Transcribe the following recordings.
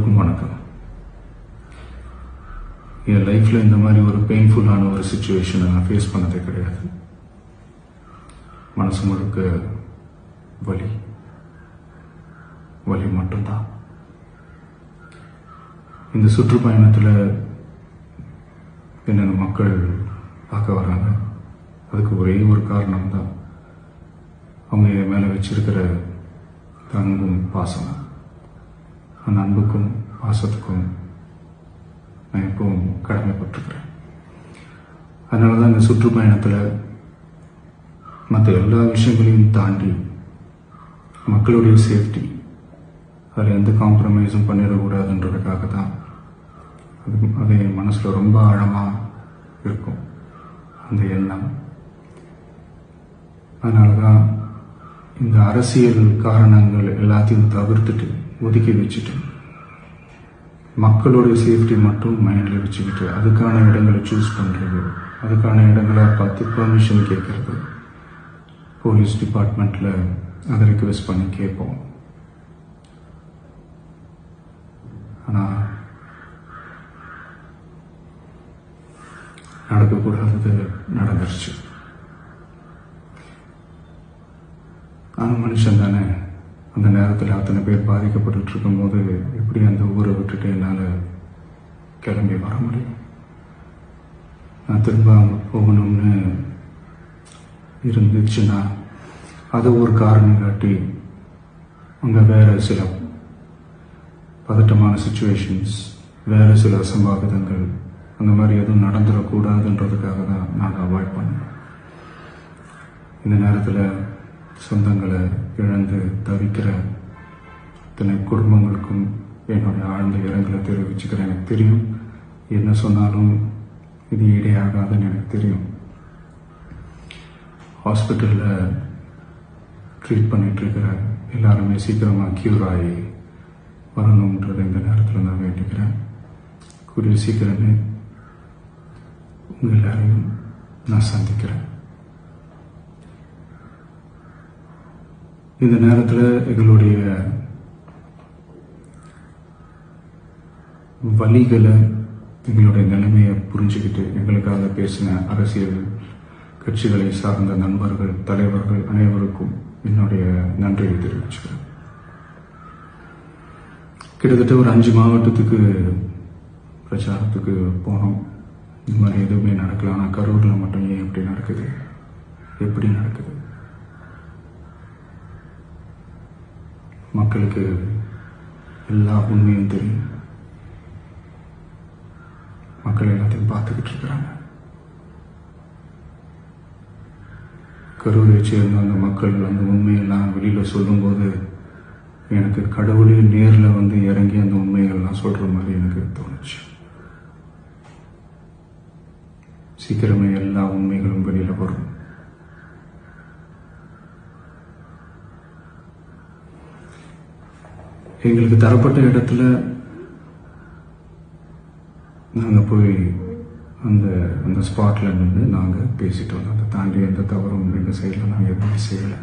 எல்லோருக்கும் வணக்கம். என் லைஃப்பில் இந்த மாதிரி ஒரு பெயின்ஃபுல்லான ஒரு சுச்சுவேஷனை நான் ஃபேஸ் பண்ணதே கிடையாது. மனசு முழுக்க வலி வலி மட்டும்தான். இந்த சுற்றுப்பயணத்தில் என்னென்ன மக்கள் பார்க்க வராங்க, அதுக்கு ஒரே ஒரு காரணம் தான், அவங்க என் மேலே வச்சிருக்கிற அன்பும் பாசம். அந்த அன்புக்கும் பாசத்துக்கும் நான் எப்பவும் கடமைப்பட்டிருக்கிறேன். அதனால தான் இந்த சுற்றுப்பயணத்தில் மற்ற எல்லா விஷயங்களையும் தாண்டி மக்களுடைய சேஃப்டி, அதில் எந்த காம்ப்ரமைஸும் பண்ணிடக்கூடாதுன்றதுக்காக தான் அது என் மனசில் ரொம்ப ஆழமாக இருக்கும் அந்த எண்ணம். அதனால தான் இந்த அரசியல் காரணங்கள் எல்லாத்தையும் தவிர்த்துட்டு ஒதுக்கி வச்சுட்டு மக்களுடைய சேஃப்டி மட்டும் மைண்டில் வச்சுக்கிட்டு அதுக்கான இடங்களை சூஸ் பண்ணுறது, அதுக்கான இடங்களை பார்த்து பெர்மிஷன் கேட்கறது, போலீஸ் டிபார்ட்மெண்ட்டில் அதை ரிக்வெஸ்ட் பண்ணி கேட்போம். ஆனால் நடக்கக்கூடாதது நடந்துருச்சு. நான் மனுஷன் தானே. அந்த நேரத்தில் அத்தனை பேர் பாதிக்கப்பட்டு இருக்கும்போது எப்படி அந்த ஊரை விட்டுட்டு என்னால் கிளம்பி வர முடியும்? நான் திரும்ப அங்கே போகணும்னு இருந்துச்சுன்னா அதை ஒரு காரணம் காட்டி அங்கே வேறு சில பதட்டமான சுச்சுவேஷன்ஸ், வேறு சில அசம்பாவிதங்கள் அந்த மாதிரி எதுவும் நடந்துடக்கூடாதுன்றதுக்காக தான் நான் அவாய்ட் பண்ணேன். இந்த நேரத்தில் சொந்தங்களை இழந்து தவிக்கிற அத்தனை குடும்பங்களுக்கும் என்னுடைய ஆழ்ந்த இரங்கலை தெரிவிச்சுக்கிறேன். எனக்கு தெரியும், என்ன சொன்னாலும் இது ஈடையாகாதுன்னு எனக்கு தெரியும். ஹாஸ்பிட்டலில் ட்ரீட் பண்ணிகிட்ருக்கிற எல்லாருமே சீக்கிரமாக க்யூர் ஆகி வரணுன்றதை இந்த நேரத்தில் நான் வேண்டிக்கிறேன். கூடிய சீக்கிரமே உங்கள் எல்லாரையும் நான் சந்திக்கிறேன். இந்த நேரத்தில் எங்களுடைய வலிகளை, எங்களுடைய நிலைமையை புரிஞ்சுக்கிட்டு எங்களுக்காக பேசின அரசியல் கட்சிகளை சார்ந்த நண்பர்கள், தலைவர்கள் அனைவருக்கும் என்னுடைய நன்றியை தெரிவிச்சுக்கிறேன். கிட்டத்தட்ட ஒரு 5 மாவட்டத்துக்கு பிரச்சாரத்துக்கு போனோம். இந்த மாதிரி எதுவுமே நடக்கல. ஆனால் கரூரில் மட்டும் ஏன் எப்படி நடக்குது, எப்படி நடக்குது? மக்களுக்கு எல்லா உண்மையும் தெரியும். மக்கள் எல்லாத்தையும் பார்த்துக்கிட்டு இருக்கிறாங்க. கரூரை சேர்ந்த அந்த மக்கள் அந்த உண்மையெல்லாம் வெளியில் சொல்லும்போது எனக்கு கடவுளே நேரில் வந்து இறங்கி அந்த உண்மைகள்லாம் சொல்கிற மாதிரி எனக்கு தோணுச்சு. சீக்கிரமே எல்லா உண்மைகளும் வெளியில் வரும். எங்களுக்கு தரப்பட்ட இடத்துல நாங்கள் போய் அந்த ஸ்பாட்டில் நின்று நாங்கள் பேசிட்டு வந்தோம். அதை தாண்டி எந்த தவறும் எங்கள் சைடில் நாங்கள் எதுவுமே செய்யலை.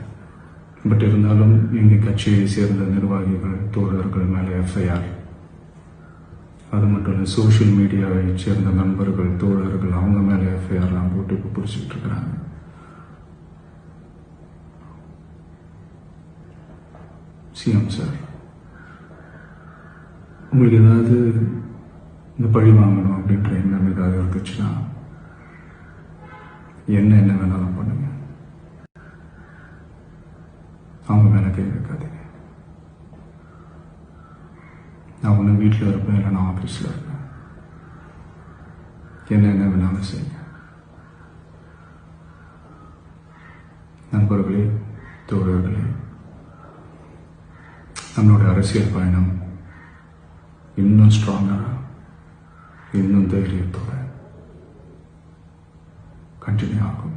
பட் இருந்தாலும் எங்கள் கட்சியை சேர்ந்த நிர்வாகிகள், தோழர்கள் மேலே எஃப்ஐஆர், அது மட்டும் இல்லை சோஷியல் மீடியாவை சேர்ந்த நண்பர்கள், தோழர்கள், அவங்க மேலே எஃப்ஐஆர்லாம் போட்டு இப்போ பிடிச்சிக்கிட்டு இருக்கிறாங்க. சிஎம் சார், உங்களுக்கு ஏதாவது இந்த பழி வாங்கணும் அப்படின்ற எண்ணம் ஏதாவது இருந்துச்சுன்னா என்ன வேணாலும் பண்ணுங்க. அவங்க மேலே கை வைக்காதீங்க. நான் ஒன்று வீட்டில் இருப்பேன், இல்லை நான் ஆஃபீஸில் இருப்பேன். என்ன வேணாலும் செய்யுங்க. நண்பர்களே, தோழர்களே, நம்மளோட அரசியல் பயணம் இன்னும் ஸ்ட்ராங்காக, இன்னும் தைரியத்தோட கண்டினியூ ஆகும்.